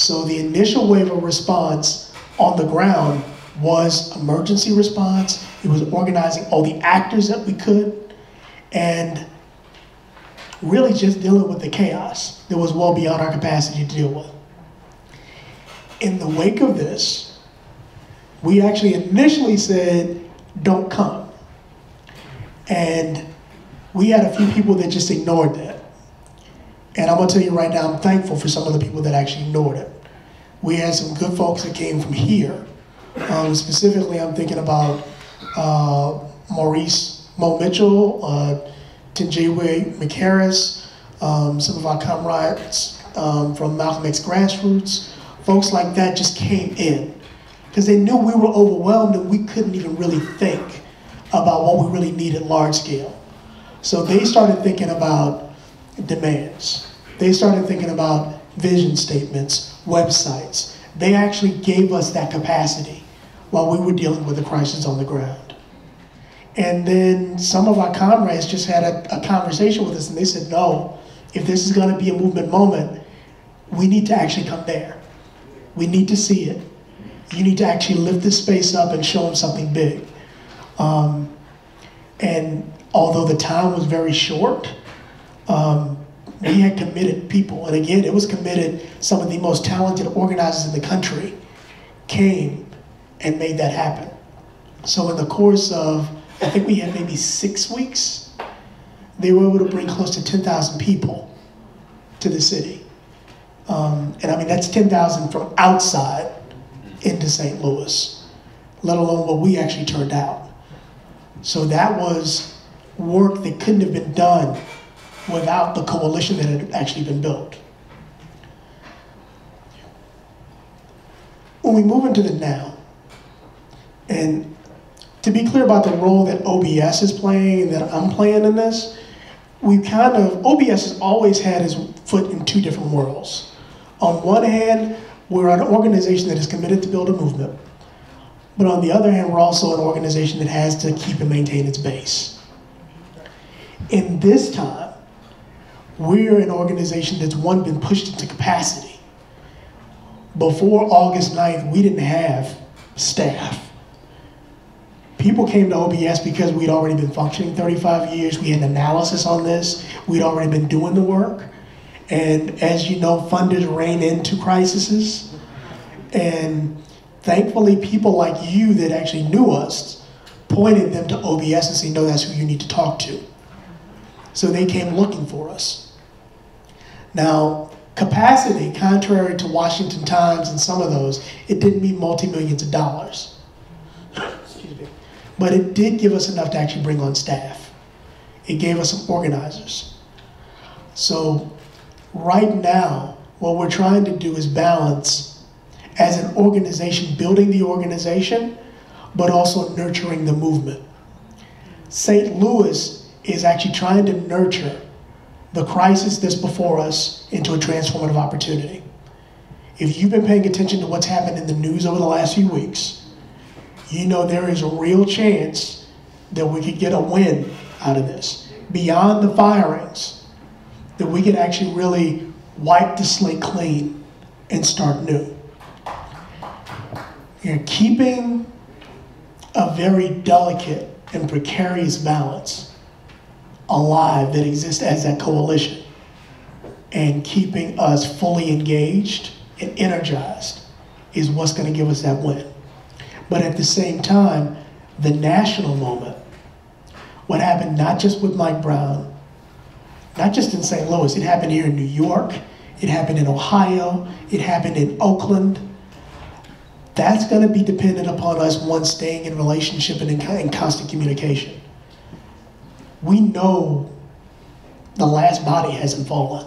So the initial wave of response on the ground was emergency response. It was organizing all the actors that we could, and really just dealing with the chaos that was well beyond our capacity to deal with. In the wake of this, we actually initially said, don't come. And we had a few people that just ignored that. And I'm gonna tell you right now, I'm thankful for some of the people that actually ignored it. We had some good folks that came from here. Specifically, I'm thinking about Maurice Mo Mitchell, Tinjewe McHarris, some of our comrades from Malcolm X Grassroots. Folks like that just came in because they knew we were overwhelmed and we couldn't even really think about what we really needed large scale. So they started thinking about demands. They started thinking about vision statements, websites. They actually gave us that capacity while we were dealing with the crisis on the ground. And then some of our comrades just had a conversation with us and they said, no, if this is gonna be a movement moment, we need to actually come there. We need to see it. You need to actually lift this space up and show them something big. And although the time was very short, we had committed people. And again, it was committed, some of the most talented organizers in the country came and made that happen. So in the course of, I think we had maybe 6 weeks, they were able to bring close to 10,000 people to the city. And I mean, that's 10,000 from outside into St. Louis, let alone what we actually turned out. So that was work that couldn't have been done without the coalition that had actually been built. When we move into the now, and to be clear about the role that OBS is playing and that I'm playing in this, OBS has always had its foot in two different worlds. On one hand, we're an organization that is committed to build a movement. But on the other hand, we're also an organization that has to keep and maintain its base. In this time, we're an organization that's been pushed into capacity. Before August 9th, we didn't have staff. People came to OBS because we'd already been functioning 35 years. We had an analysis on this. We'd already been doing the work. And as you know, funders rein into crises. And thankfully, people like you that actually knew us pointed them to OBS and said, no, that's who you need to talk to. So they came looking for us. Now, capacity, contrary to Washington Times and some of those, it didn't mean multi-millions of dollars. Excuse me. But it did give us enough to actually bring on staff. It gave us some organizers. So right now, what we're trying to do is balance, as an organization, building the organization, but also nurturing the movement. St. Louis is actually trying to nurture the crisis that's before us into a transformative opportunity. If you've been paying attention to what's happened in the news over the last few weeks, you know there is a real chance that we could get a win out of this. Beyond the firings, that we could actually really wipe the slate clean and start new. You're keeping a very delicate and precarious balance alive that exists as that coalition, and keeping us fully engaged and energized is what's going to give us that win. But at the same time, the national moment, what happened not just with Mike Brown, not just in St. Louis, it happened here in New York, it happened in Ohio, it happened in Oakland. That's going to be dependent upon us, one, staying in relationship and in constant communication. We know the last body hasn't fallen.